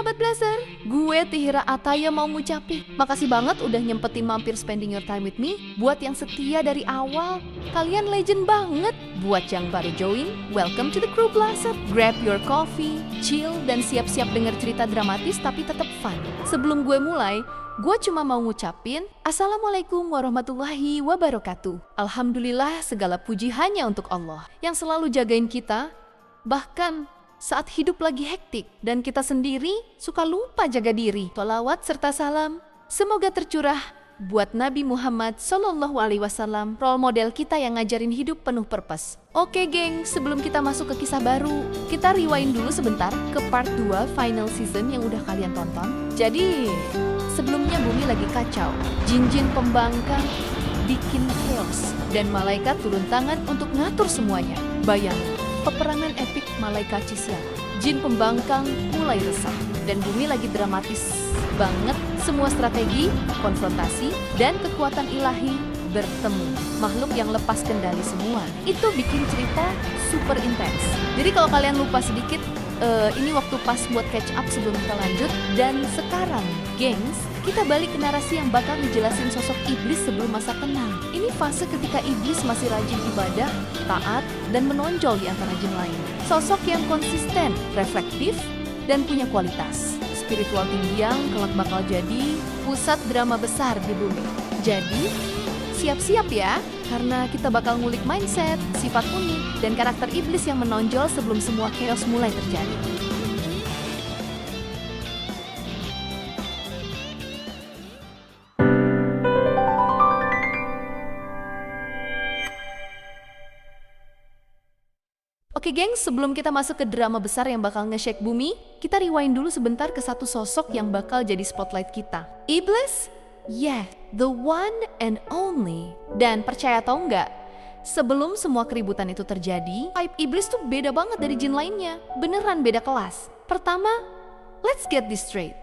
Sahabat Blazer, gue Tihira Ataya mau ngucapin makasih banget udah nyempetin mampir spending your time with me. Buat yang setia dari awal, kalian legend banget. Buat yang baru join, welcome to the crew Blazer. Grab your coffee, chill, dan siap-siap denger cerita dramatis tapi tetap fun. Sebelum gue mulai, gue cuma mau ngucapin Assalamualaikum warahmatullahi wabarakatuh. Alhamdulillah segala puji hanya untuk Allah yang selalu jagain kita, bahkan saat hidup lagi hektik dan kita sendiri suka lupa jaga diri. Sholawat serta salam semoga tercurah buat Nabi Muhammad SAW, role model kita yang ngajarin hidup penuh purpose. Oke geng, sebelum kita masuk ke kisah baru, kita rewind dulu sebentar ke part 2 final season yang udah kalian tonton. Jadi sebelumnya bumi lagi kacau, jin-jin pembangkang bikin chaos dan malaikat turun tangan untuk ngatur semuanya. Bayangin, peperangan epik malaikat Cisya, jin pembangkang mulai resah dan bumi lagi dramatis banget. Semua strategi, konfrontasi, dan kekuatan ilahi bertemu. Makhluk yang lepas kendali semua. Itu bikin cerita super intens. Jadi kalau kalian lupa sedikit, ini waktu pas buat catch up sebelum kita lanjut. Dan sekarang, gengs, kita balik ke narasi yang bakal ngejelasin sosok iblis sebelum masa tenang. Ini fase ketika iblis masih rajin ibadah, taat, dan menonjol di antara jin lain. Sosok yang konsisten, reflektif, dan punya kualitas. Spiritual tinggi yang kelak bakal jadi pusat drama besar di bumi. Jadi, siap-siap ya, karena kita bakal ngulik mindset, sifat unik, dan karakter iblis yang menonjol sebelum semua chaos mulai terjadi. Oke geng, sebelum kita masuk ke drama besar yang bakal nge-shake bumi, kita rewind dulu sebentar ke satu sosok yang bakal jadi spotlight kita. Iblis? Yeah, the one and only. Dan percaya atau enggak, sebelum semua keributan itu terjadi, vibe iblis tuh beda banget dari jin lainnya. Beneran beda kelas. Pertama, let's get this straight.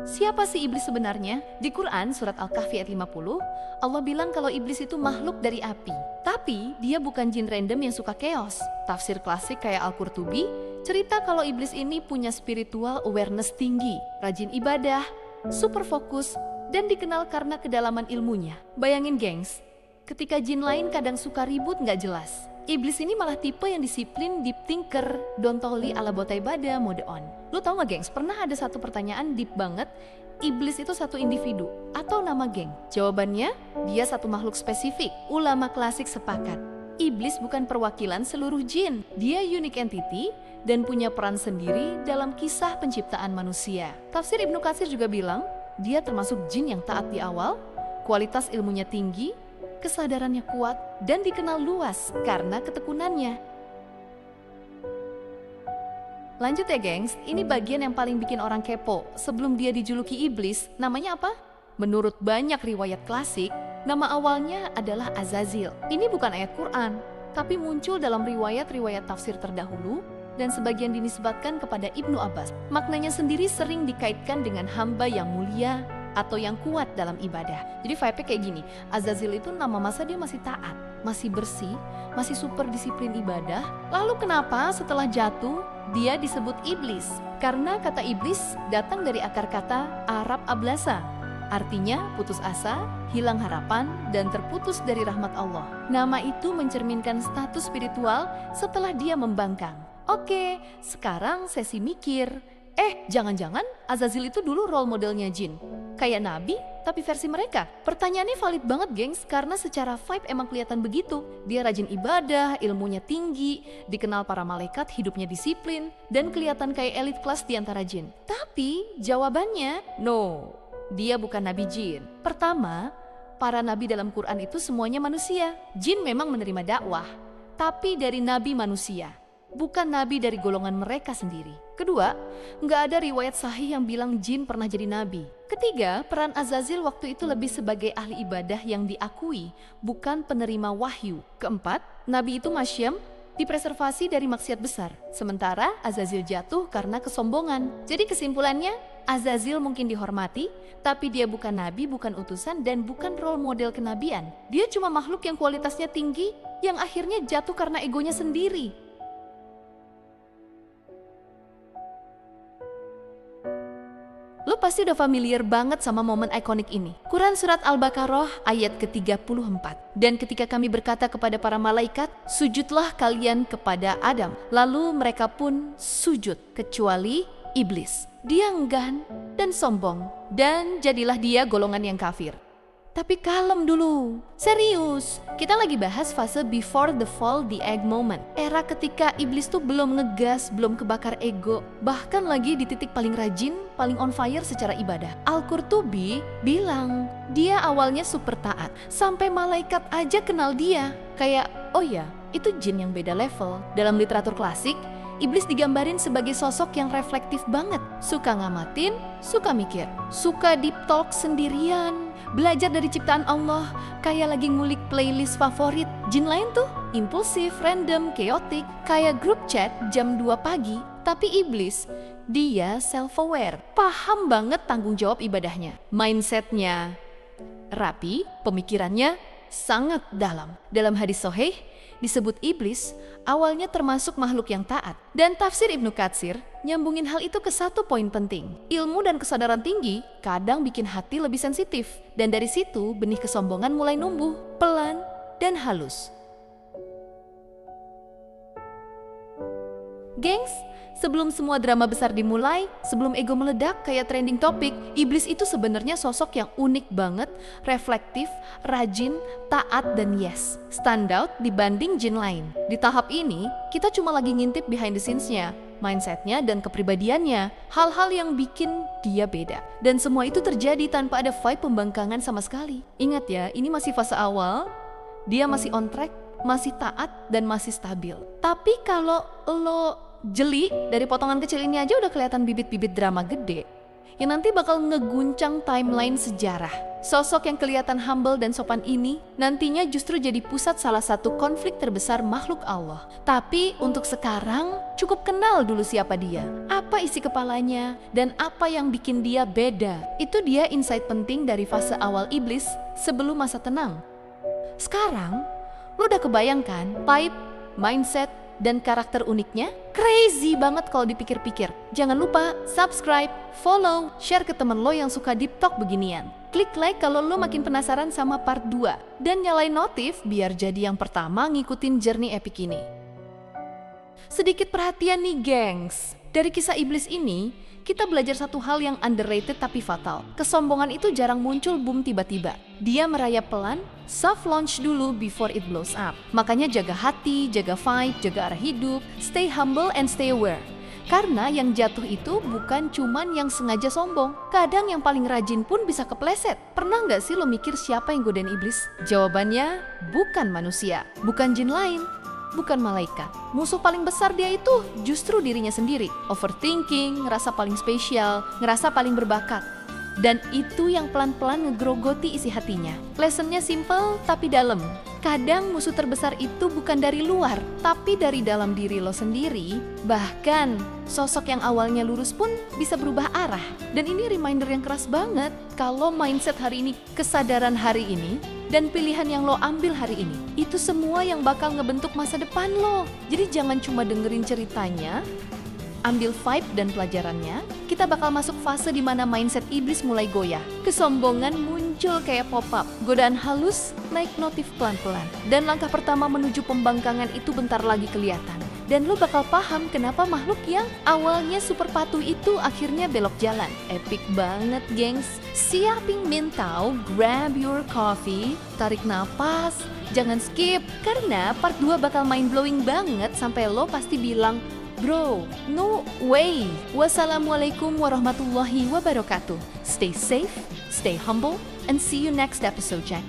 Siapa sih iblis sebenarnya? Di Quran surat Al-Kahfi ayat 50, Allah bilang kalau iblis itu makhluk dari api. Tapi dia bukan jin random yang suka chaos. Tafsir klasik kayak Al-Qurtubi cerita kalau iblis ini punya spiritual awareness tinggi, rajin ibadah, super fokus, dan dikenal karena kedalaman ilmunya. Bayangin gengs, ketika jin lain kadang suka ribut gak jelas, iblis ini malah tipe yang disiplin, deep thinker, don't totally ala bota ibadah, mode on. Lu tau gak gengs, pernah ada satu pertanyaan deep banget, iblis itu satu individu atau nama geng? Jawabannya, dia satu makhluk spesifik. Ulama klasik sepakat, iblis bukan perwakilan seluruh jin. Dia unique entity dan punya peran sendiri dalam kisah penciptaan manusia. Tafsir Ibnu Katsir juga bilang, dia termasuk jin yang taat di awal, kualitas ilmunya tinggi, kesadarannya kuat, dan dikenal luas karena ketekunannya. Lanjut ya gengs, ini bagian yang paling bikin orang kepo. Sebelum dia dijuluki iblis, namanya apa? Menurut banyak riwayat klasik, nama awalnya adalah Azazil. Ini bukan ayat Quran, tapi muncul dalam riwayat-riwayat tafsir terdahulu dan sebagian dinisbatkan kepada Ibnu Abbas. Maknanya sendiri sering dikaitkan dengan hamba yang mulia atau yang kuat dalam ibadah. Jadi vibe-nya kayak gini, Azazil itu nama masa dia masih taat, masih bersih, masih super disiplin ibadah. Lalu kenapa setelah jatuh dia disebut iblis? Karena kata iblis datang dari akar kata Arab ablasa, artinya putus asa, hilang harapan, dan terputus dari rahmat Allah. Nama itu mencerminkan status spiritual setelah dia membangkang. Oke, sekarang sesi mikir. Jangan-jangan Azazil itu dulu role modelnya jin? Kayak nabi, tapi versi mereka? Pertanyaannya valid banget gengs, karena secara vibe emang kelihatan begitu. Dia rajin ibadah, ilmunya tinggi, dikenal para malaikat, hidupnya disiplin, dan kelihatan kayak elit kelas di antara jin. Tapi jawabannya, no, dia bukan nabi jin. Pertama, para nabi dalam Quran itu semuanya manusia. Jin memang menerima dakwah, tapi dari nabi manusia, bukan nabi dari golongan mereka sendiri. Kedua, nggak ada riwayat sahih yang bilang jin pernah jadi nabi. Ketiga, peran Azazil waktu itu lebih sebagai ahli ibadah yang diakui, bukan penerima wahyu. Keempat, nabi itu masyam, dipreservasi dari maksiat besar. Sementara Azazil jatuh karena kesombongan. Jadi kesimpulannya, Azazil mungkin dihormati, tapi dia bukan nabi, bukan utusan, dan bukan role model kenabian. Dia cuma makhluk yang kualitasnya tinggi, yang akhirnya jatuh karena egonya sendiri. Lo pasti udah familiar banget sama momen ikonik ini. Quran Surat Al-Baqarah ayat ke-34. Dan ketika kami berkata kepada para malaikat, sujudlah kalian kepada Adam. Lalu mereka pun sujud, kecuali iblis. Dia enggan dan sombong, dan jadilah dia golongan yang kafir. Tapi kalem dulu, serius. Kita lagi bahas fase before the fall the egg moment. Era ketika iblis tuh belum ngegas, belum kebakar ego, bahkan lagi di titik paling rajin, paling on fire secara ibadah. Al-Qurtubi bilang, dia awalnya super taat, sampai malaikat aja kenal dia. Kayak, oh ya, itu jin yang beda level. Dalam literatur klasik, iblis digambarin sebagai sosok yang reflektif banget. Suka ngamatin, suka mikir, suka deep talk sendirian, belajar dari ciptaan Allah, kayak lagi ngulik playlist favorit. Jin lain tuh impulsif, random, chaotic, kayak grup chat jam 2 pagi. Tapi iblis, dia self-aware, paham banget tanggung jawab ibadahnya. Mindsetnya rapi, pemikirannya sangat dalam. Dalam hadis sahih disebut iblis awalnya termasuk makhluk yang taat. Dan tafsir Ibnu Katsir nyambungin hal itu ke satu poin penting. Ilmu dan kesadaran tinggi kadang bikin hati lebih sensitif. Dan dari situ benih kesombongan mulai numbuh, pelan dan halus. Gengs, sebelum semua drama besar dimulai, sebelum ego meledak kayak trending topik, iblis itu sebenarnya sosok yang unik banget, reflektif, rajin, taat, dan yes, stand out dibanding jin lain. Di tahap ini, kita cuma lagi ngintip behind the scenes-nya, mindset-nya dan kepribadiannya, hal-hal yang bikin dia beda. Dan semua itu terjadi tanpa ada vibe pembangkangan sama sekali. Ingat ya, ini masih fase awal, dia masih on track, masih taat, dan masih stabil. Tapi kalau lo jeli, dari potongan kecil ini aja udah kelihatan bibit-bibit drama gede yang nanti bakal ngeguncang timeline sejarah. Sosok yang kelihatan humble dan sopan ini nantinya justru jadi pusat salah satu konflik terbesar makhluk Allah. Tapi untuk sekarang cukup kenal dulu siapa dia, apa isi kepalanya, dan apa yang bikin dia beda. Itu dia insight penting dari fase awal iblis sebelum masa tenang. Sekarang lo udah kebayangkan type, mindset, dan karakter uniknya? Crazy banget kalau dipikir-pikir. Jangan lupa subscribe, follow, share ke temen lo yang suka deep talk beginian. Klik like kalau lo makin penasaran sama part 2. Dan nyalain notif biar jadi yang pertama ngikutin journey epic ini. Sedikit perhatian nih gengs. Dari kisah iblis ini, kita belajar satu hal yang underrated tapi fatal. Kesombongan itu jarang muncul boom tiba-tiba. Dia merayap pelan, soft launch dulu before it blows up. Makanya jaga hati, jaga vibe, jaga arah hidup, stay humble and stay aware. Karena yang jatuh itu bukan cuman yang sengaja sombong. Kadang yang paling rajin pun bisa kepleset. Pernah nggak sih lo mikir siapa yang godain iblis? Jawabannya bukan manusia, bukan jin lain, bukan malaikat. Musuh paling besar dia itu justru dirinya sendiri. Overthinking, ngerasa paling spesial, ngerasa paling berbakat. Dan itu yang pelan-pelan ngegrogoti isi hatinya. Lessonnya simple tapi dalam. Kadang musuh terbesar itu bukan dari luar, tapi dari dalam diri lo sendiri. Bahkan sosok yang awalnya lurus pun bisa berubah arah. Dan ini reminder yang keras banget. Kalau mindset hari ini, kesadaran hari ini, dan pilihan yang lo ambil hari ini, itu semua yang bakal ngebentuk masa depan lo. Jadi jangan cuma dengerin ceritanya, ambil vibe dan pelajarannya. Kita bakal masuk fase di mana mindset iblis mulai goyah. Kesombongan muncul kayak pop-up, godaan halus naik notif pelan-pelan. Dan langkah pertama menuju pembangkangan itu bentar lagi kelihatan. Dan lo bakal paham kenapa makhluk yang awalnya super patuh itu akhirnya belok jalan. Epic banget gengs. Siapin mentau, grab your coffee, tarik napas, jangan skip. Karena part 2 bakal mind-blowing banget sampai lo pasti bilang, bro, no way. Wassalamualaikum warahmatullahi wabarakatuh. Stay safe, stay humble, and see you next episode, Jack.